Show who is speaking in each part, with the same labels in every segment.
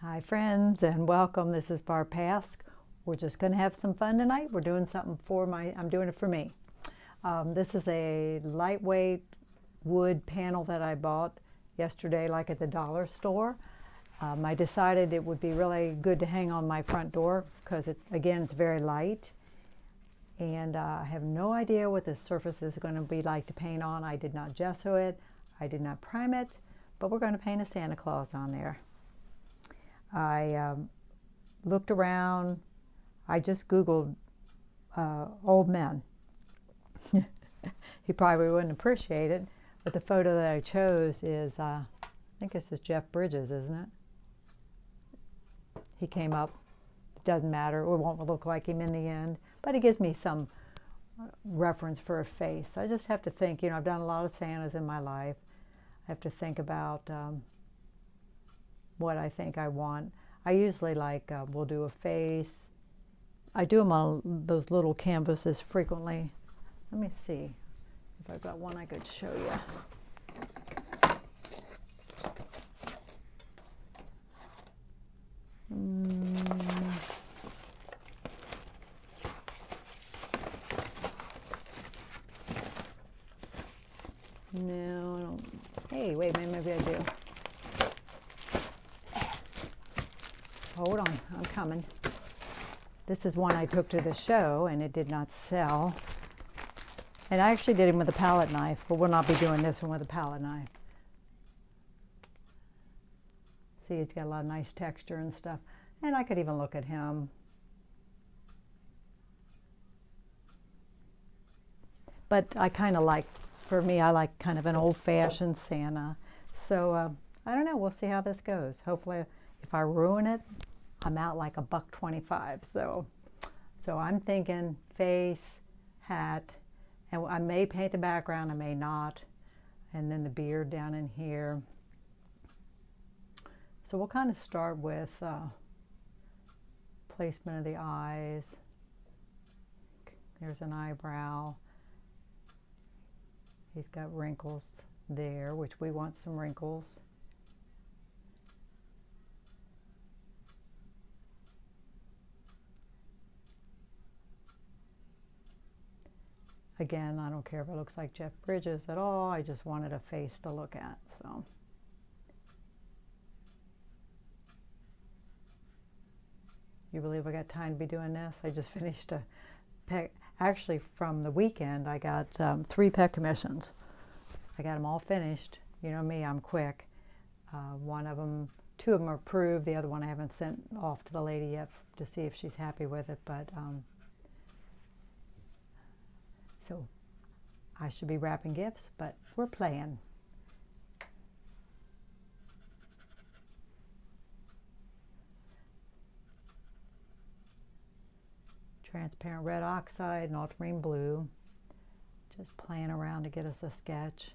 Speaker 1: Hi friends and welcome. This is Barb Pask. We're just going to have some fun tonight. We're doing something I'm doing it for me. This is a lightweight wood panel that I bought yesterday, like at the dollar store. I decided it would be really good to hang on my front door because it's very light. And I have no idea what the surface is going to be like to paint on. I did not gesso it. I did not prime it, but we're going to paint a Santa Claus on there. I looked around. I just Googled old men. He probably wouldn't appreciate it, but the photo that I chose is, I think this is Jeff Bridges, isn't it? He came up. It doesn't matter. It won't look like him in the end, but it gives me some reference for a face. I just have to think, I've done a lot of Santas in my life. I have to think about what I think I want. I usually will do a face. I do them on those little canvases frequently. Let me see if I've got one I could show you. No, I don't. Hey, wait a minute, maybe I do. Hold on, I'm coming. This is one I took to the show and it did not sell. And I actually did him with a palette knife, but we'll not be doing this one with a palette knife. See, it's got a lot of nice texture and stuff. And I could even look at him. But I kind of like, for me, I like kind of an old-fashioned Santa. So I don't know, we'll see how this goes. Hopefully, if I ruin it, I'm out like $1.25. So I'm thinking face, hat, and I may paint the background, I may not, and then the beard down in here. So we'll kind of start with placement of the eyes. There's an eyebrow. He's got wrinkles there, which we want some wrinkles. Again, I don't care if it looks like Jeff Bridges at all. I just wanted a face to look at. So you believe I got time to be doing this? I just finished a pet. Actually, from the weekend, I got 3 pet commissions. I got them all finished. You know me, I'm quick. 2 of them are approved. The other one I haven't sent off to the lady yet to see if she's happy with it. But so I should be wrapping gifts, but we're playing. Transparent red oxide and ultramarine blue. Just playing around to get us a sketch.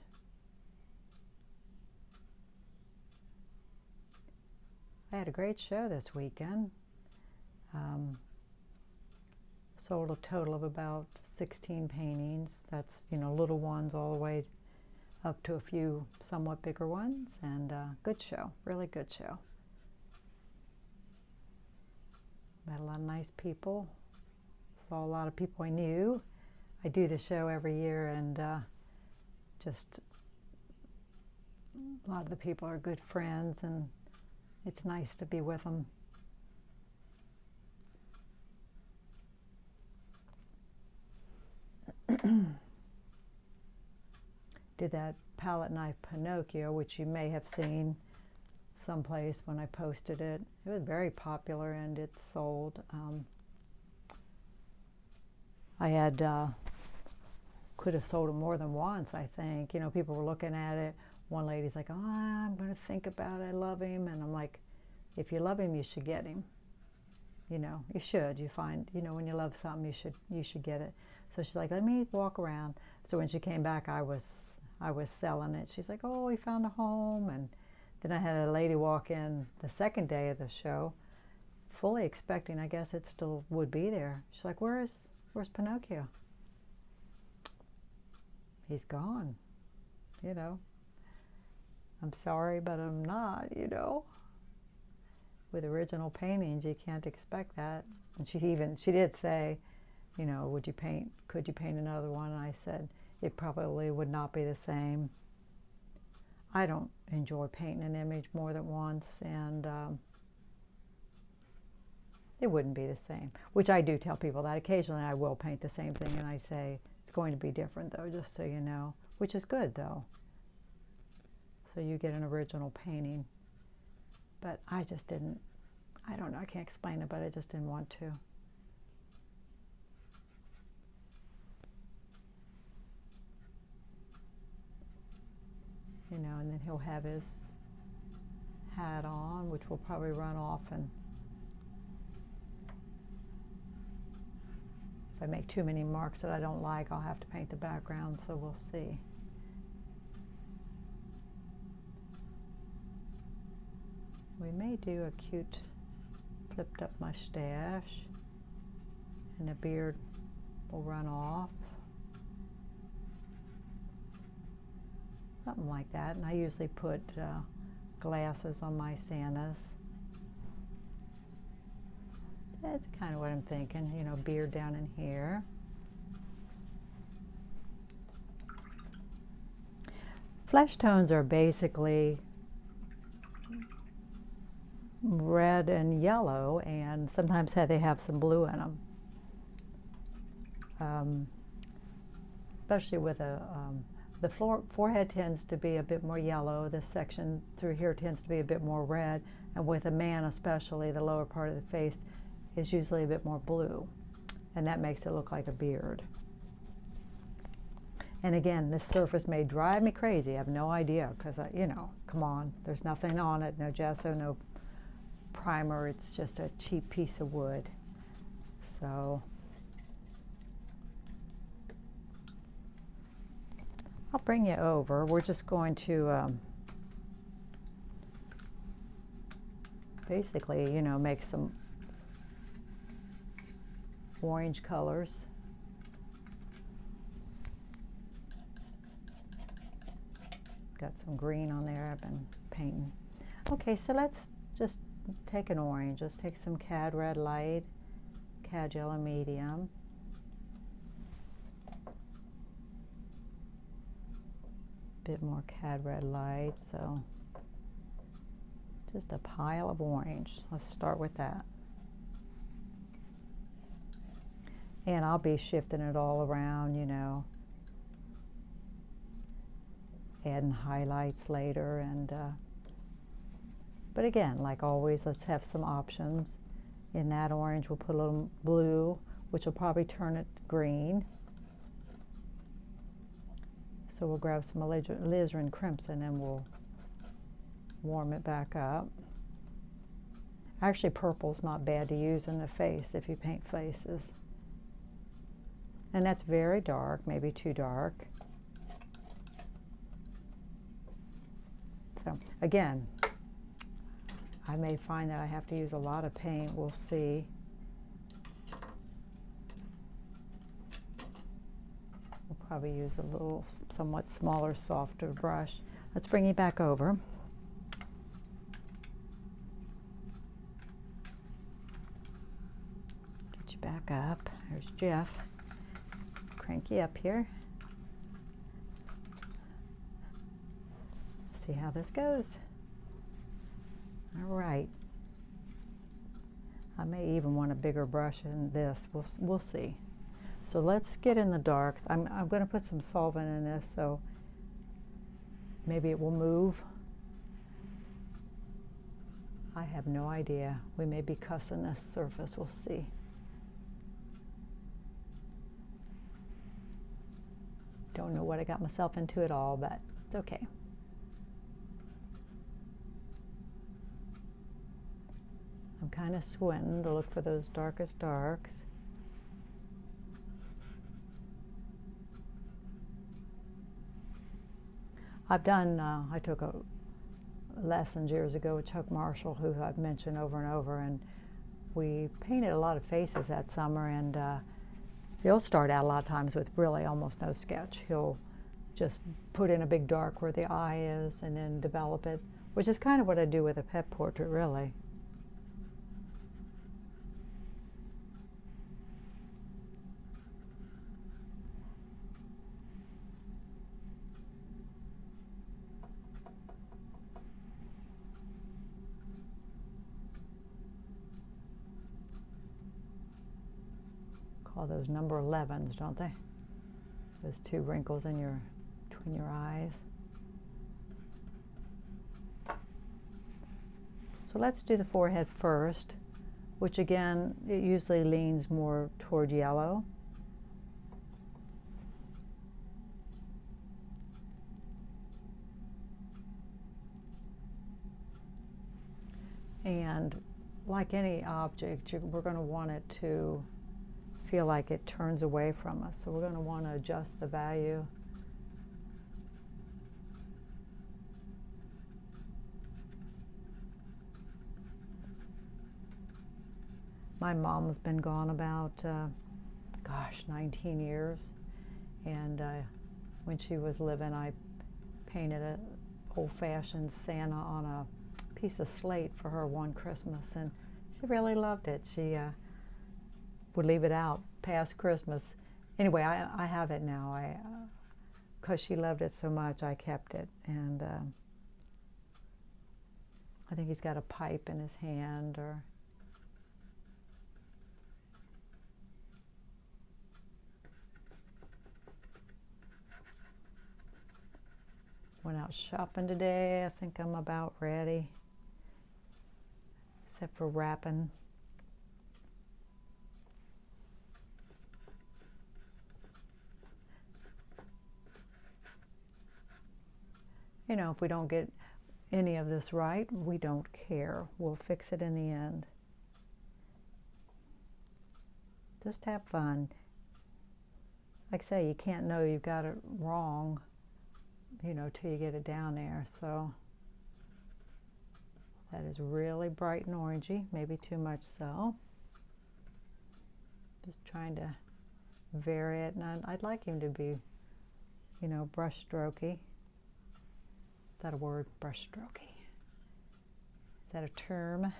Speaker 1: I had a great show this weekend. Sold a total of about 16 paintings. That's, little ones all the way up to a few somewhat bigger ones. And good show, really good show. Met a lot of nice people. Saw a lot of people I knew. I do the show every year, and just a lot of the people are good friends, and it's nice to be with them. Did that palette knife Pinocchio, which you may have seen someplace when I posted it. It was very popular and it sold. I had could have sold it more than once, I think. People were looking at it. One lady's like, "Oh, I'm going to think about it. I love him." And I'm like, if you love him, you should get him. You should. You find, when you love something, you should get it. So she's like, "Let me walk around." So when she came back, I was selling it. She's like, "Oh, we found a home." And then I had a lady walk in the second day of the show, fully expecting, I guess it still would be there. She's like, Where's Pinocchio?" He's gone. I'm sorry, but I'm not. with original paintings, you can't expect that. And she did say, you know, could you paint another one? And I said, it probably would not be the same. I don't enjoy painting an image more than once, and it wouldn't be the same. Which I do tell people that occasionally I will paint the same thing, and I say, it's going to be different though, just so you know, which is good though. So you get an original painting. But I just didn't, I don't know, I can't explain it, but I just didn't want to. You know, and then he'll have his hat on, which will probably run off, and if I make too many marks that I don't like, I'll have to paint the background, so we'll see. We may do a cute flipped up mustache, and the beard will run off. Something like that. And I usually put glasses on my Santas. That's kind of what I'm thinking, you know, beard down in here. Flesh tones are basically red and yellow, and sometimes they have some blue in them. Especially with the forehead tends to be a bit more yellow. This section through here tends to be a bit more red, and with a man especially, the lower part of the face is usually a bit more blue, and that makes it look like a beard. And again, this surface may drive me crazy. I have no idea, because you know, come on, there's nothing on it, no gesso, no primer, it's just a cheap piece of wood. So I'll bring you over. We're just going to basically, you know, make some orange colors. Got some green on there I've been painting. Okay, so let's just take an orange. Let's take some Cad Red Light, Cad Yellow Medium. Bit more Cad Red Light, so just a pile of orange. Let's start with that. And I'll be shifting it all around, you know, adding highlights later, and but again, like always, let's have some options. In that orange, we'll put a little blue, which will probably turn it green. So we'll grab some alizarin crimson and we'll warm it back up. Actually, purple's not bad to use in the face if you paint faces. And that's very dark, maybe too dark. So again, I may find that I have to use a lot of paint. We'll see. We'll probably use a little, somewhat smaller, softer brush. Let's bring you back over. Get you back up. There's Jeff. Crank you up here. See how this goes. All right. I may even want a bigger brush in this. We'll see. So let's get in the darks. I'm going to put some solvent in this, so maybe it will move. I have no idea. We may be cussing this surface. We'll see. Don't know what I got myself into at all, but it's okay. I'm kind of squinting to look for those darkest darks. I've done, I took a lessons years ago with Chuck Marshall, who I've mentioned over and over, and we painted a lot of faces that summer, and he'll start out a lot of times with really almost no sketch. He'll just put in a big dark where the eye is and then develop it, which is kind of what I do with a pet portrait, really. call those number 11s, don't they? Those two wrinkles in between your eyes. So let's do the forehead first, which again, it usually leans more toward yellow. And like any object, we're going to want it to feel like it turns away from us. So we're going to want to adjust the value. My mom's been gone about, 19 years. And when she was living, I painted an old-fashioned Santa on a piece of slate for her one Christmas, and she really loved it. She would leave it out past Christmas. Anyway, I have it now. Because she loved it so much, I kept it. And I think he's got a pipe in his hand, or went out shopping today. I think I'm about ready, except for wrapping. You know, if we don't get any of this right, we don't care. We'll fix it in the end. Just have fun. Like I say, you can't know you've got it wrong, you know, till you get it down there. So that is really bright and orangey, maybe too much so. Just trying to vary it, and I'd like him to be, you know, brush strokey. Is that a word? Brush strokey. Is that a term?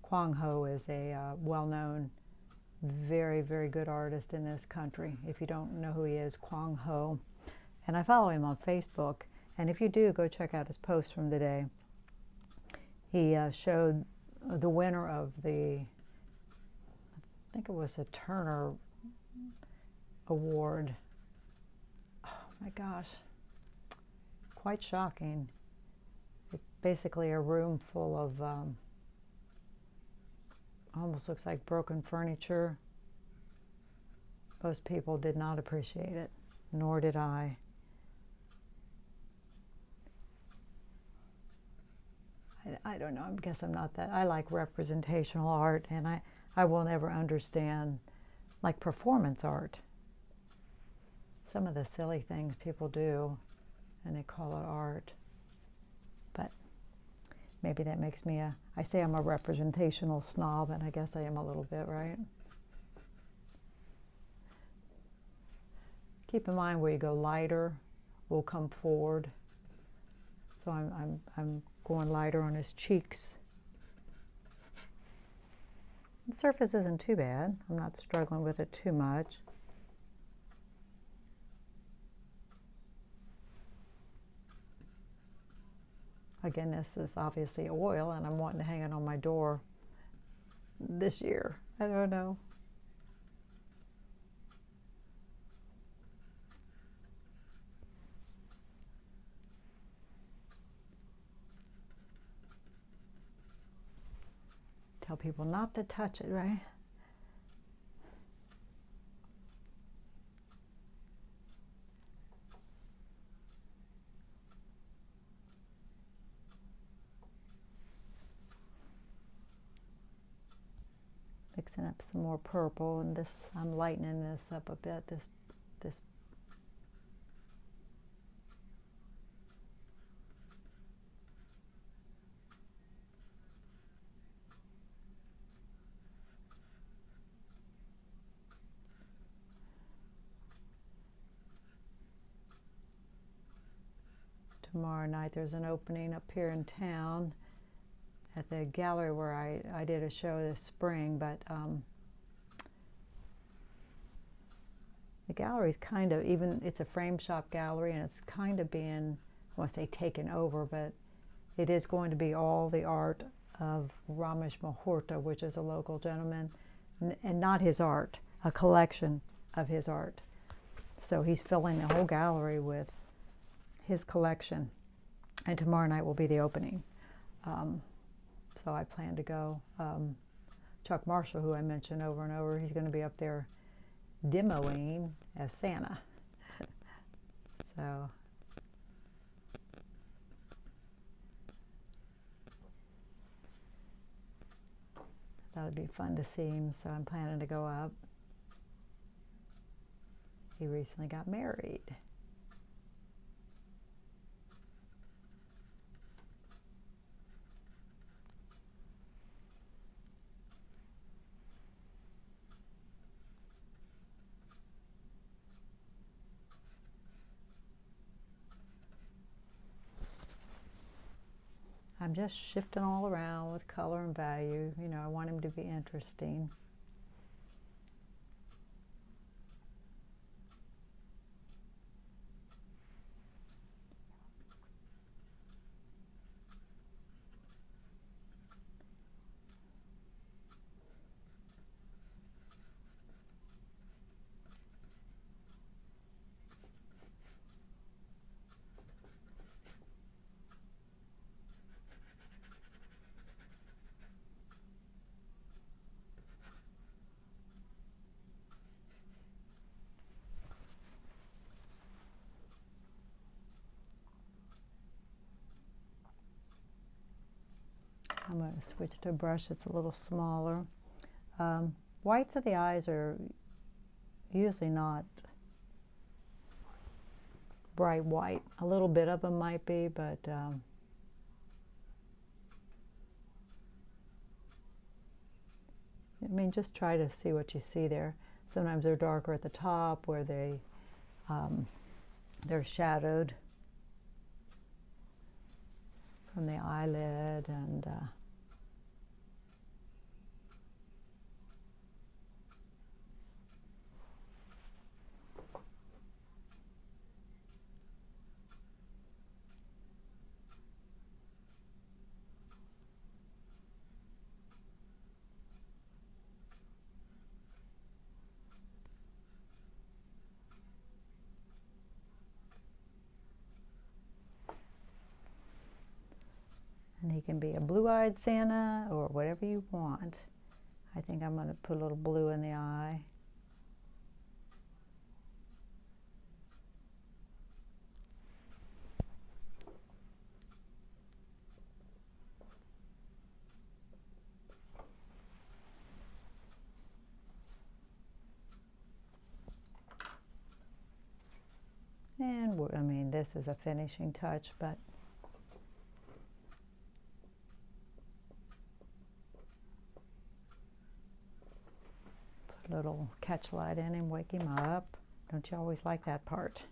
Speaker 1: Kwang Ho is a well-known, very, very good artist in this country. If you don't know who he is, Kwang Ho. And I follow him on Facebook. And if you do, go check out his post from today. He showed the winner of I think it was a Turner Award. Oh my gosh, quite shocking. It's basically a room full of almost looks like broken furniture. Most people did not appreciate it, nor did I. I don't know, I guess I'm not that. I like representational art, and I will never understand like performance art. Some of the silly things people do, and they call it art. But maybe that makes me I say I'm a representational snob, and I guess I am a little bit, right? Keep in mind where you go lighter will come forward. So I'm going lighter on his cheeks. The surface isn't too bad. I'm not struggling with it too much. Again, this is obviously oil, and I'm wanting to hang it on my door this year. I don't know. Tell people not to touch it, right? Mixing up some more purple, and this, I'm lightening this up a bit. This tomorrow night there's an opening up here in town at the gallery where I did a show this spring, but the gallery's kind of, even it's a frame shop gallery, and it's kind of being, I want to say taken over, but it is going to be all the art of Ramesh Mahorta, which is a local gentleman, and not his art, a collection of his art. So he's filling the whole gallery with his collection, and tomorrow night will be the opening. So I plan to go. Chuck Marshall, who I mentioned over and over, he's going to be up there demoing as Santa. So that would be fun to see him, so I'm planning to go up. He recently got married. I'm just shifting all around with color and value. You know, I want him to be interesting. I'm going to switch to a brush that's a little smaller. Whites of the eyes are usually not bright white. A little bit of them might be, but I mean, just try to see what you see there. Sometimes they're darker at the top where they're shadowed from the eyelid, and he can be a blue-eyed Santa or whatever you want. I think I'm going to put a little blue in the eye. And I mean, this is a finishing touch, but put a little catch light in him, wake him up. Don't you always like that part?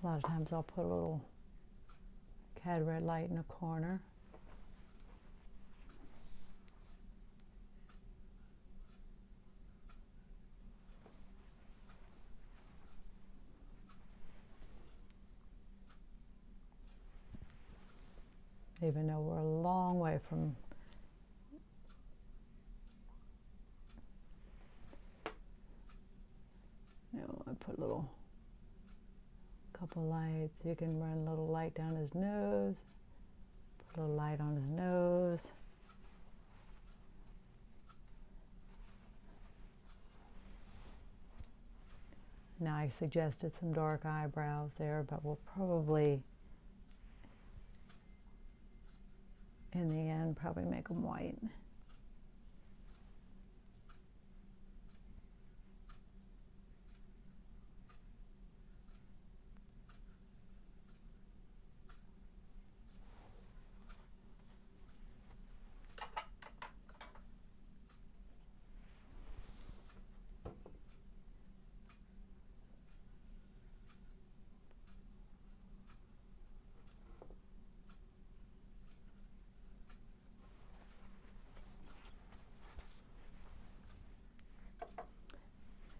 Speaker 1: A lot of times I'll put a little cad red light in a corner. Even though we're a long way from I put a little couple lights. You can run a little light down his nose, put a little light on his nose. Now I suggested some dark eyebrows there, but we'll probably, in the end, probably make them white.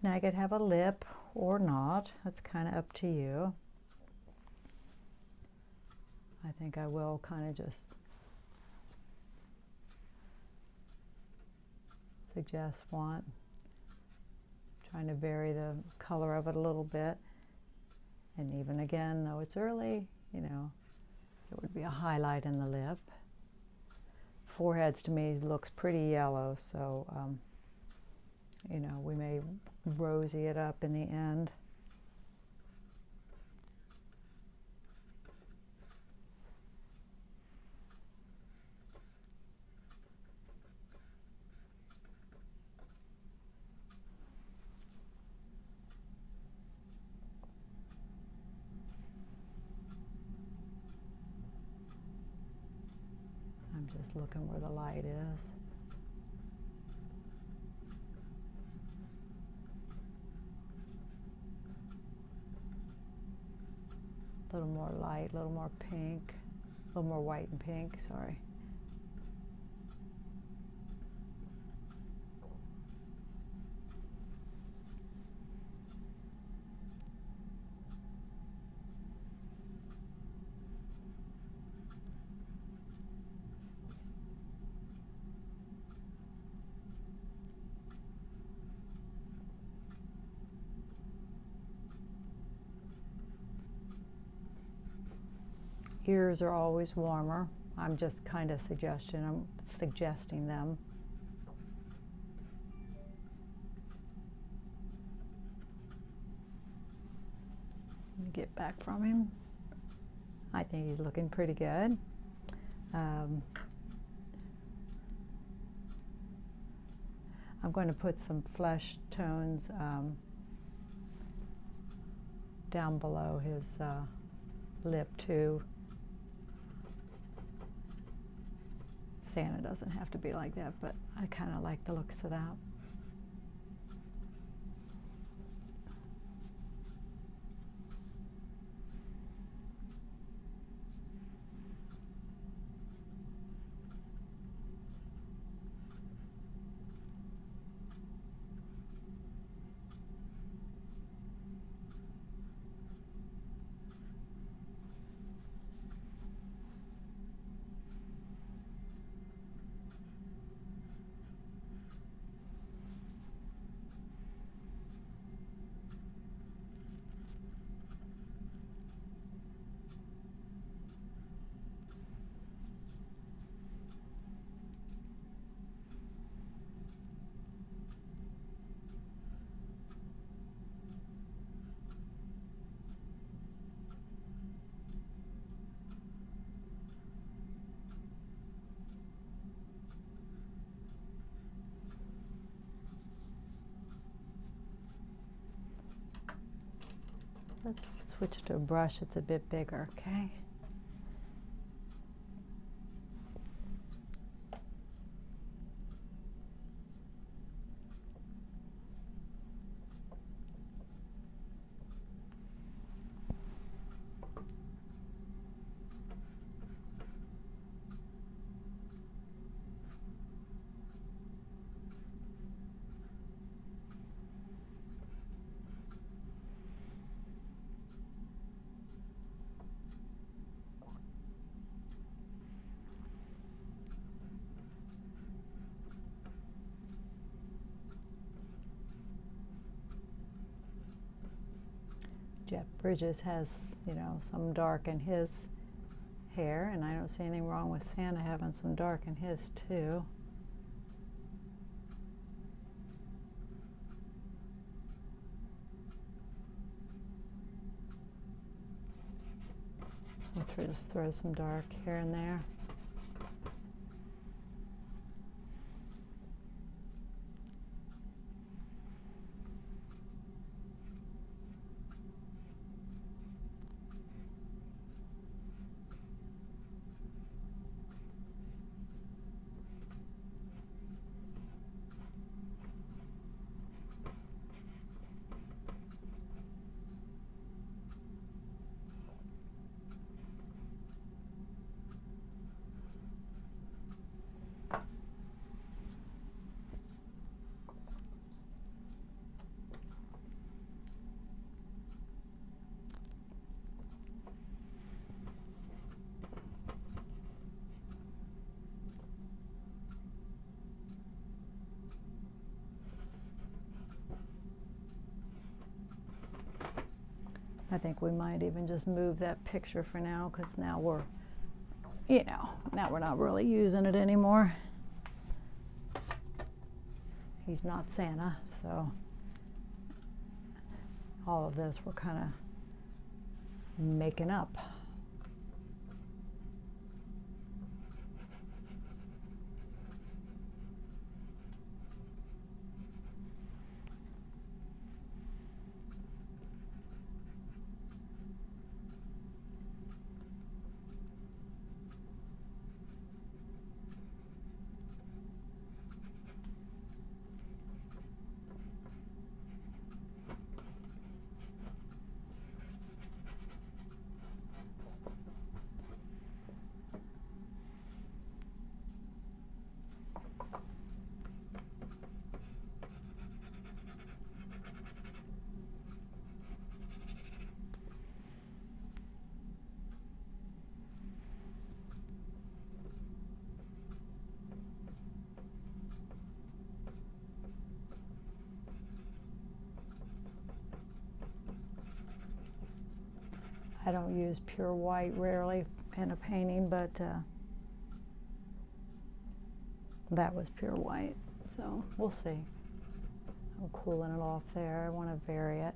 Speaker 1: Now I could have a lip or not. That's kind of up to you. I think I will kind of just suggest one. Trying to vary the color of it a little bit. And even again, though it's early, you know, it would be a highlight in the lip. Foreheads to me looks pretty yellow, so you know, we may rosy it up in the end. I'm just looking where the light is. A little more light, a little more pink, a little more white and pink, sorry. Ears are always warmer. I'm just kind of suggesting them. Let me get back from him. I think he's looking pretty good. I'm going to put some flesh tones down below his lip too. Santa doesn't have to be like that, but I kind of like the looks of that. Let's switch to a brush that's a bit bigger, okay? Jeff Bridges has, you know, some dark in his hair, and I don't see anything wrong with Santa having some dark in his too. I'll just throw some dark here and there. I think we might even just move that picture for now, because now we're, now we're not really using it anymore. He's not Santa, so all of this we're kind of making up. I don't use pure white rarely in a painting, but that was pure white, so we'll see. I'm cooling it off there. I want to vary it.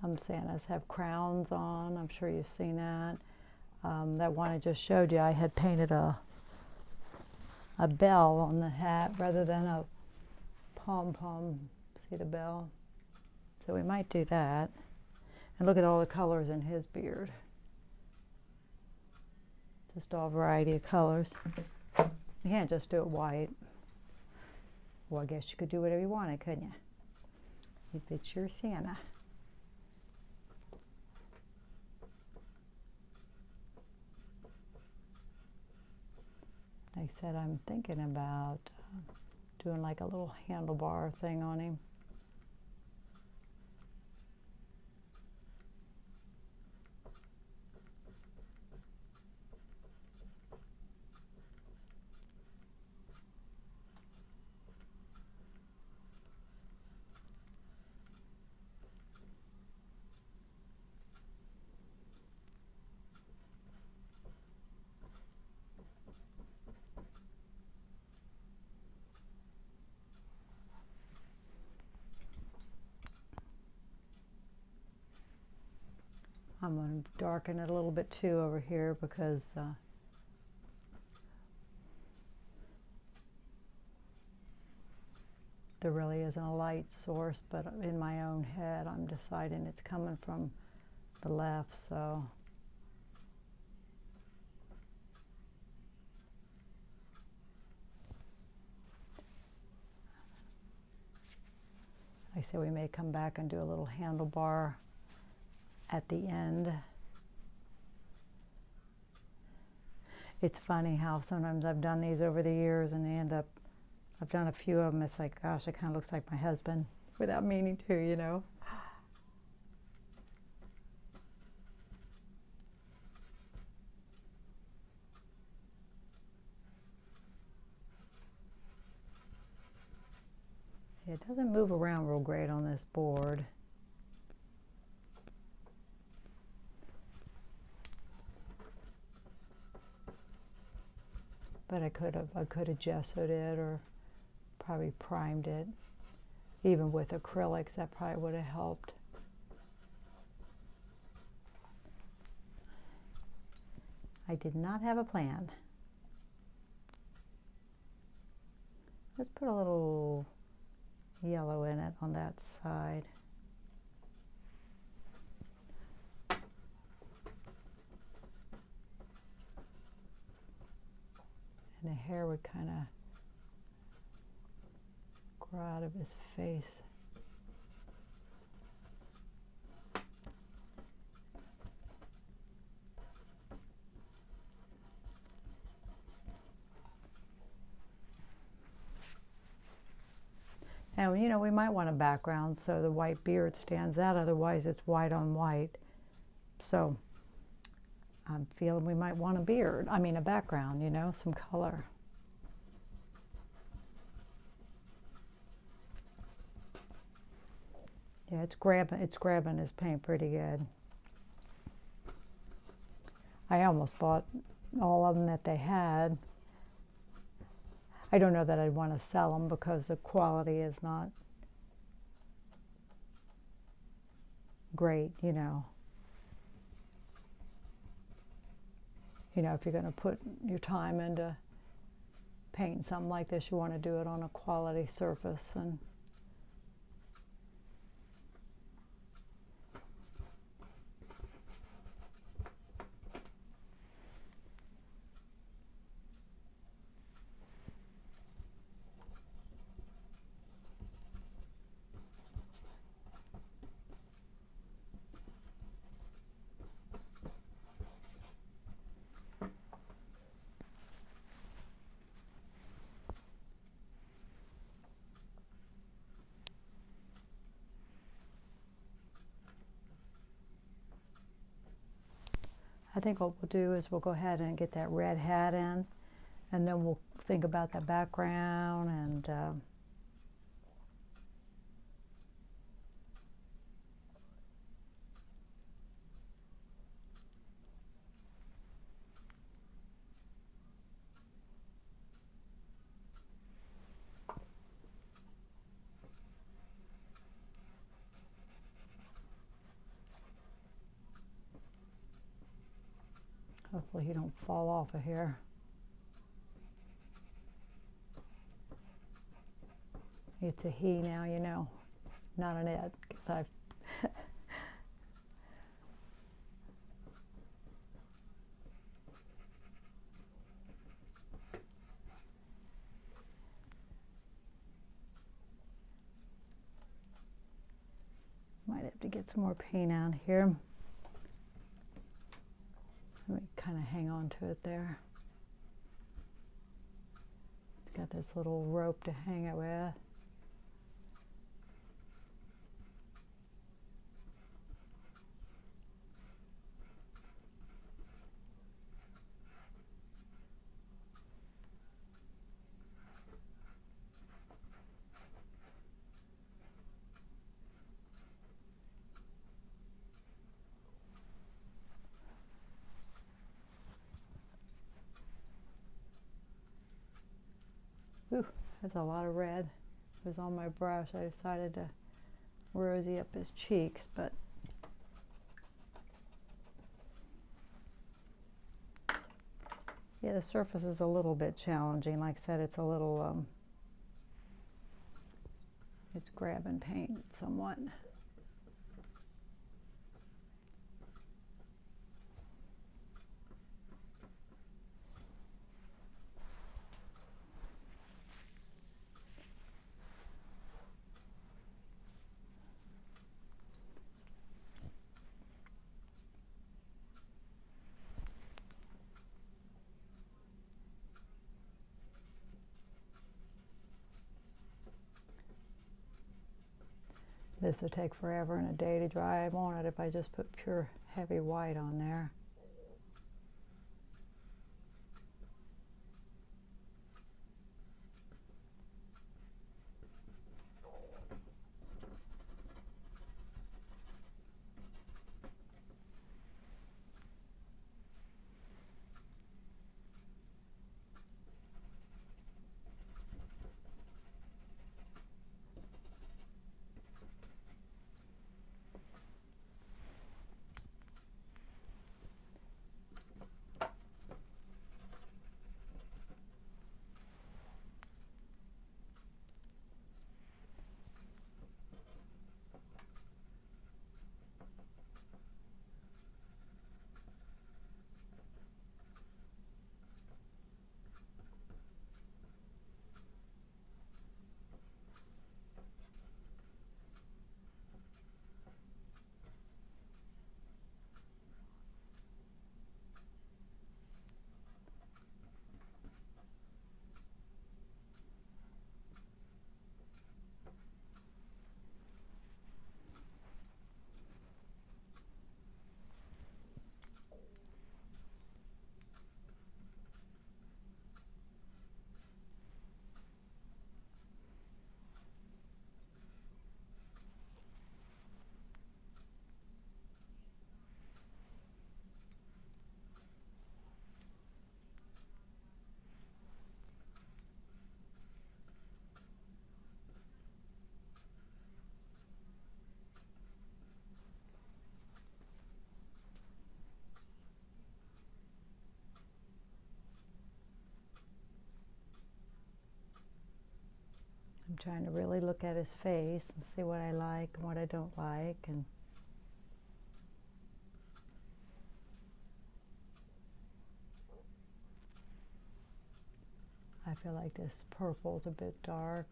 Speaker 1: Some Santas have crowns on. I'm sure you've seen that. That one I just showed you, I had painted a bell on the hat rather than a pom-pom. See the bell? So we might do that. And look at all the colors in his beard. Just all variety of colors. You can't just do it white. Well, I guess you could do whatever you wanted, couldn't you? If it's your Santa. Like I said, I'm thinking about doing like a little handlebar thing on him. I'm going to darken it a little bit too over here because there really isn't a light source, but in my own head I'm deciding it's coming from the left, so like I say, we may come back and do a little handlebar at the end. It's funny how sometimes I've done these over the years and they end up, I've done a few of them, it's like, gosh, it kind of looks like my husband without meaning to, you know. It doesn't move around real great on this board. But I could have gessoed it or probably primed it. Even with acrylics, that probably would have helped. I did not have a plan. Let's put a little yellow in it on that side. And the hair would kind of grow out of his face. And you know, we might want a background so the white beard stands out, otherwise it's white on white. So I'm feeling we might want a beard, a background, some color. Yeah, it's grabbing his paint pretty good. I almost bought all of them that they had. I don't know that I'd want to sell them because the quality is not great, if you're going to put your time into painting something like this, you want to do it on a quality surface. And I think what we'll do is we'll go ahead and get that red hat in, and then we'll think about that background and hopefully he don't fall off of here. It's a he now, not an it, because I've might have to get some more paint on here. Let me kind of hang on to it there. It's got this little rope to hang it with. Ooh, that's a lot of red. It was on my brush. I decided to rosy up his cheeks, but yeah, the surface is a little bit challenging. Like I said, it's a little, it's grabbing paint somewhat. This will take forever and a day to dry, won't it, if I just put pure heavy white on there. trying to really look at his face and see what I like and what I don't like. And I feel like this purple's a bit dark.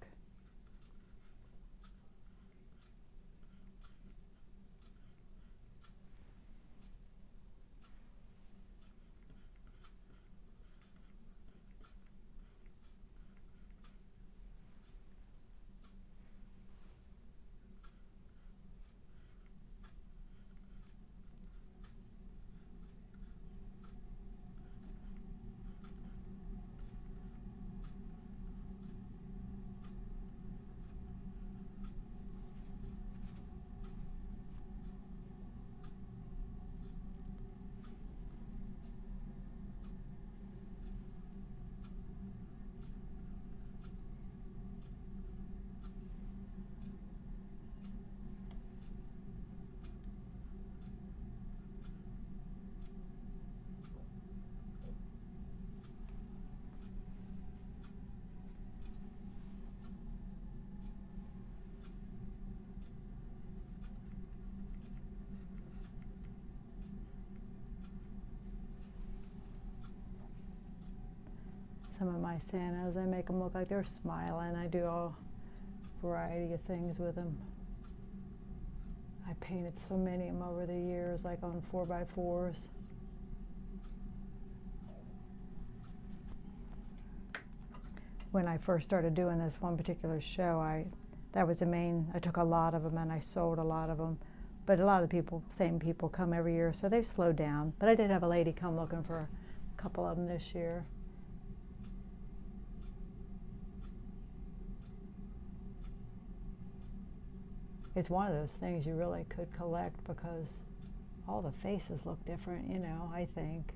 Speaker 1: Some of my Santas, I make them look like they're smiling. I do a variety of things with them. I painted so many of them over the years, like on 4x4s. When I first started doing this one particular show, that was the main, I took a lot of them and I sold a lot of them. But a lot of the people, same people come every year, so they've slowed down. But I did have a lady come looking for a couple of them this year. It's one of those things you really could collect because all the faces look different, you know, I think.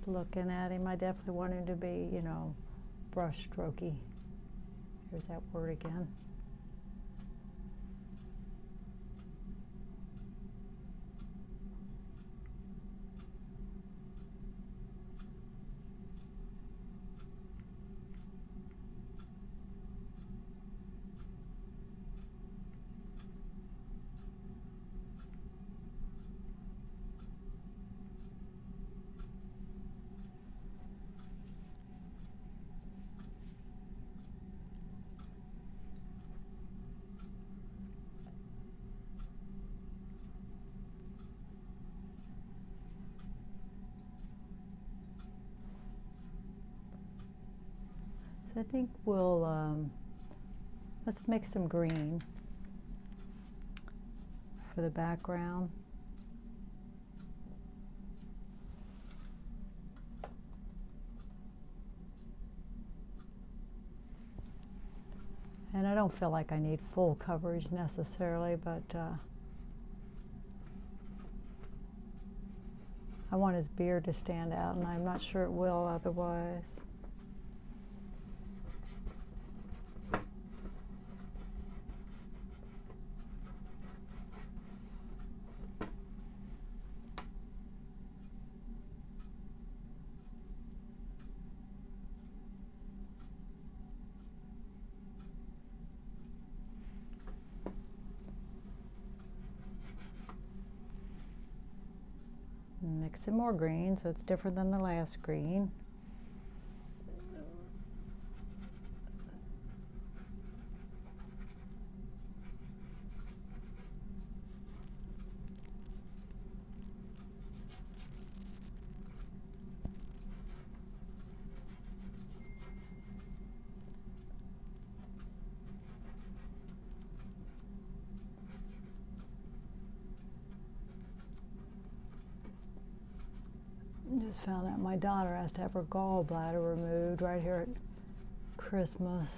Speaker 1: Looking at him, I definitely want him to be, you know, brush strokey. There's that word again. I think we'll, let's make some green for the background. And I don't feel like I need full coverage necessarily, but I want his beard to stand out, and I'm not sure it will otherwise. Mix in more green so it's different than the last green. just found out my daughter has to have her gallbladder removed right here at Christmas.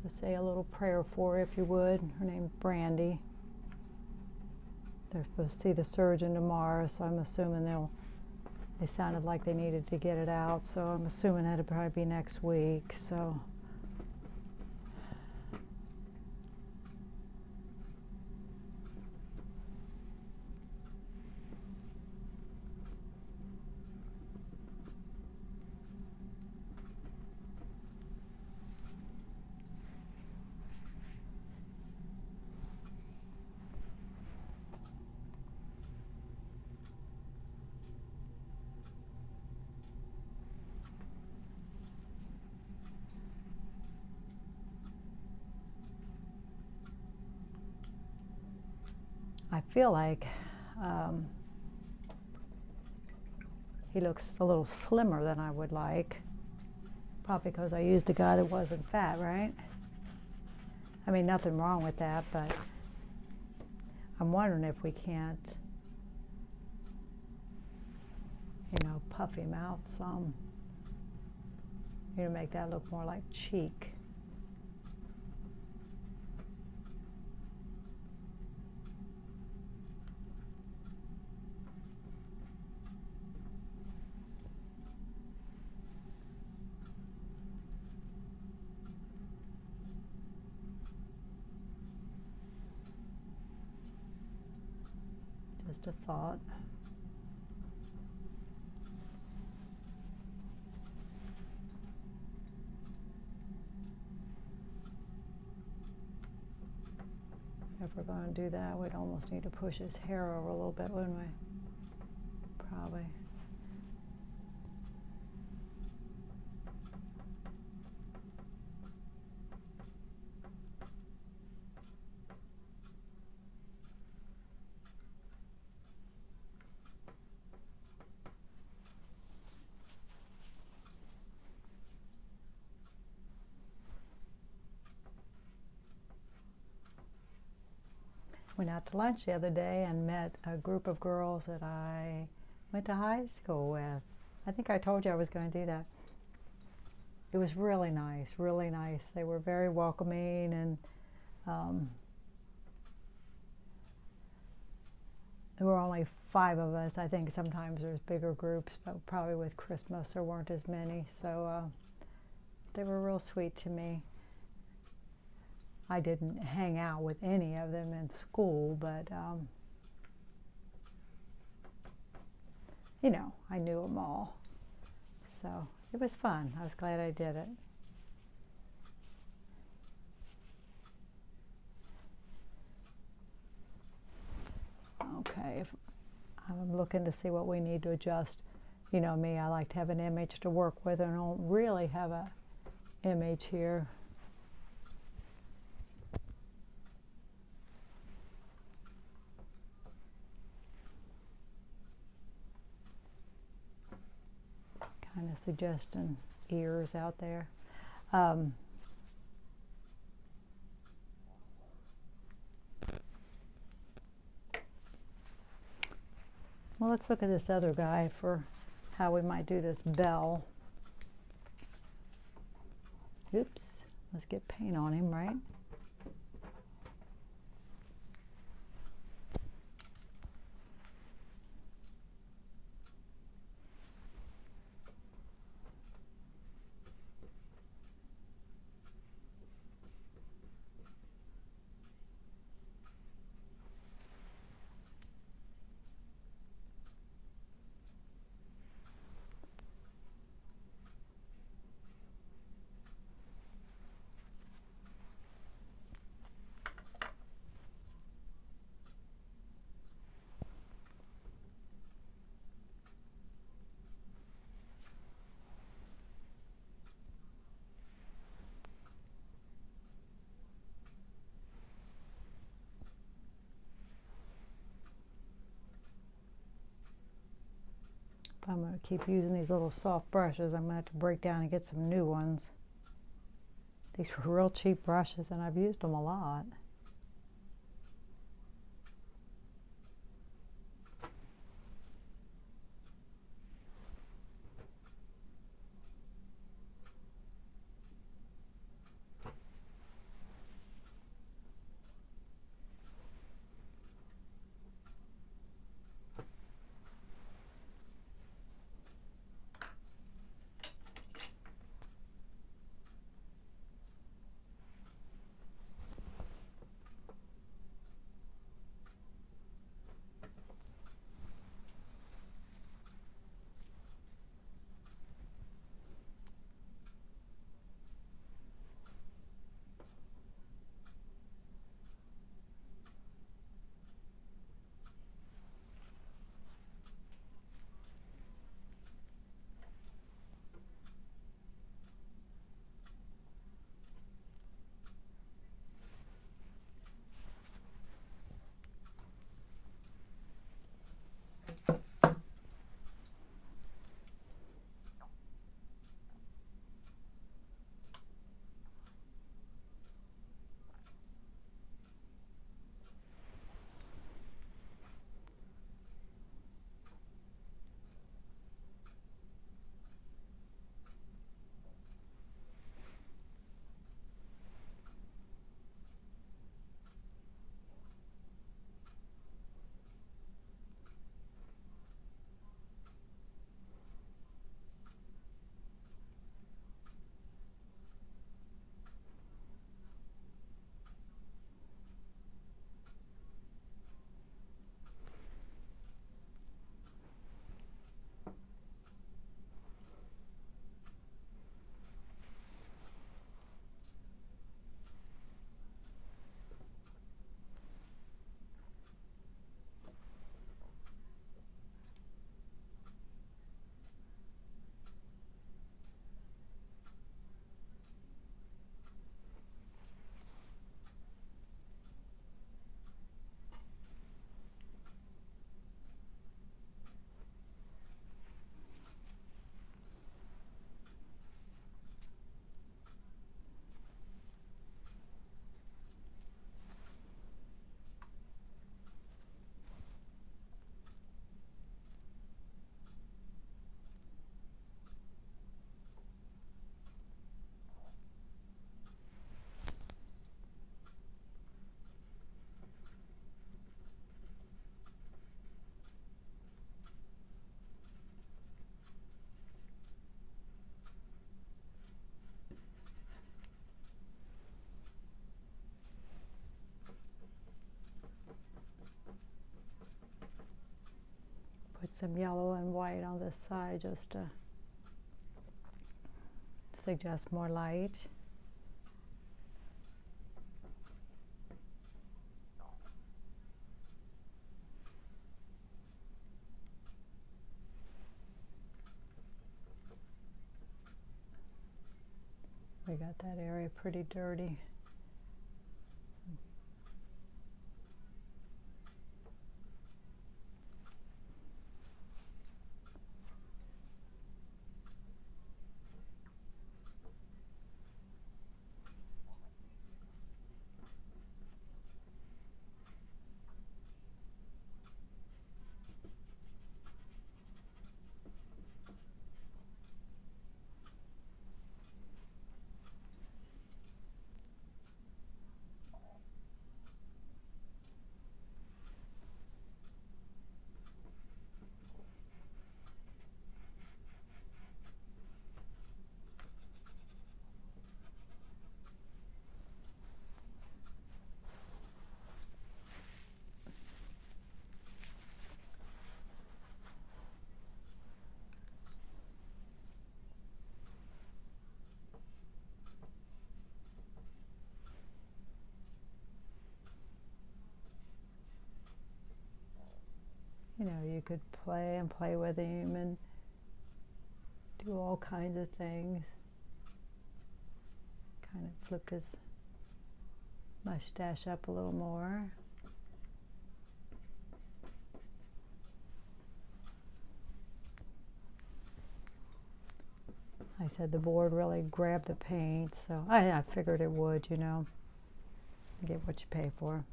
Speaker 1: So say a little prayer for her if you would. Her name's Brandy. They're supposed to see the surgeon tomorrow, so I'm assuming they sounded like they needed to get it out, so I'm assuming that'll probably be next week. So I feel like he looks a little slimmer than I would like. Probably because I used a guy that wasn't fat, right? I mean, nothing wrong with that, but I'm wondering if we can't, puff him out some. Make that look more like cheek. Just a thought. If we're going to do that, we'd almost need to push his hair over a little bit, wouldn't we? Probably. Went out to lunch the other day and met a group of girls that I went to high school with. I think I told you I was going to do that. It was really nice, really nice. They were very welcoming, and there were only 5 of us. I think sometimes there's bigger groups, but probably with Christmas there weren't as many. So they were real sweet to me. I didn't hang out with any of them in school, but I knew them all. So it was fun. I was glad I did it. Okay, I'm looking to see what we need to adjust. You know me, I like to have an image to work with, and I don't really have a image here. Kind of suggesting ears out there. Well, let's look at this other guy for how we might do this bell. Oops, let's get paint on him, right? If I'm going to keep using these little soft brushes, I'm going to have to break down and get some new ones. These were real cheap brushes, and I've used them a lot. some yellow and white on this side just to suggest more light. We got that area pretty dirty. You know, you could play and play with him and do all kinds of things. Kind of flip his mustache up a little more. I said the board really grabbed the paint, so I figured it would, you know. Get what you pay for.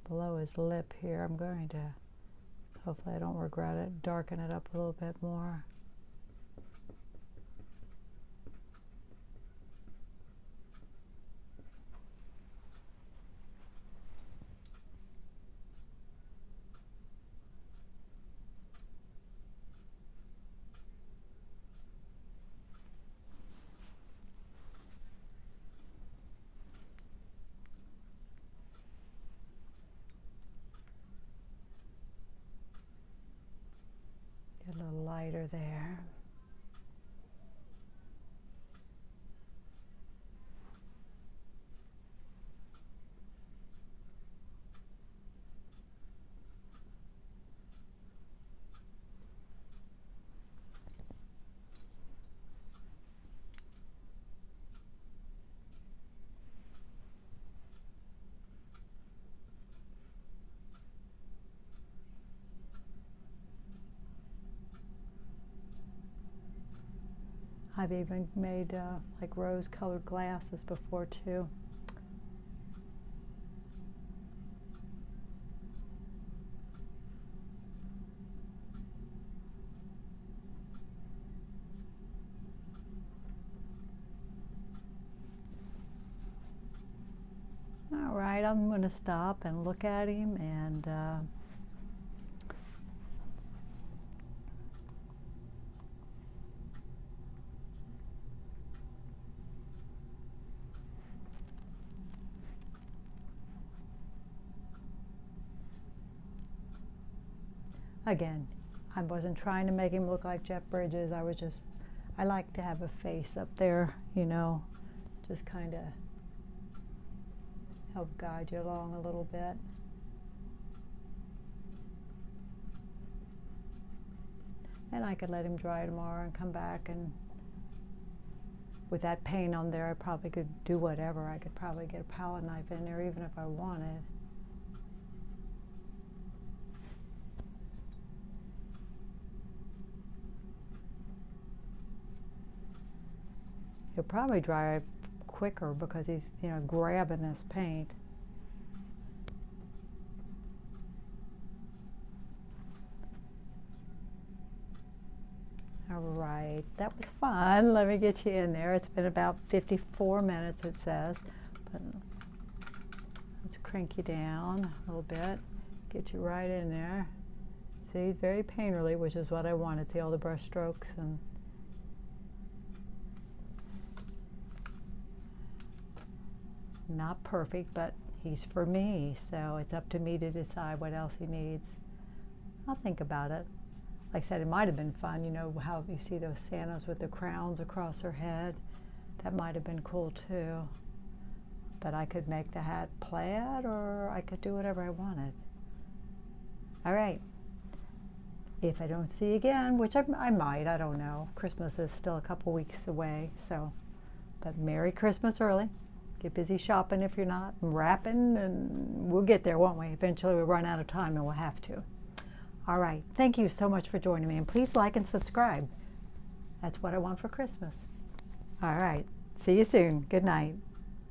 Speaker 1: Below his lip here, I'm going to, hopefully I don't regret it, darken it up a little bit more. Get a little lighter there. I've even made like rose-colored glasses before too. All right, I'm going to stop and look at him and again, I wasn't trying to make him look like Jeff Bridges. I like to have a face up there, you know, just kind of help guide you along a little bit. And I could let him dry tomorrow and come back, and with that paint on there, I probably could do whatever. I could probably get a palette knife in there even if I wanted. He'll probably dry quicker because he's, you know, grabbing this paint. All right, that was fun. Let me get you in there. It's been about 54 minutes, it says. But let's crank you down a little bit, get you right in there. See, very painterly, which is what I wanted. See all the brush strokes and not perfect, but he's for me, so it's up to me to decide what else he needs. I'll think about it. Like I said, it might have been fun, you know, how you see those Santas with the crowns across their head. That might have been cool too. But I could make the hat plaid, or I could do whatever I wanted. All right. If I don't see you again, which I might, I don't know. Christmas is still a couple weeks away, so. But Merry Christmas early. Get busy shopping if you're not, and wrapping, and we'll get there, won't we? Eventually we'll run out of time and we'll have to. All right. Thank you so much for joining me, and please like and subscribe. That's what I want for Christmas. All right. See you soon. Good night.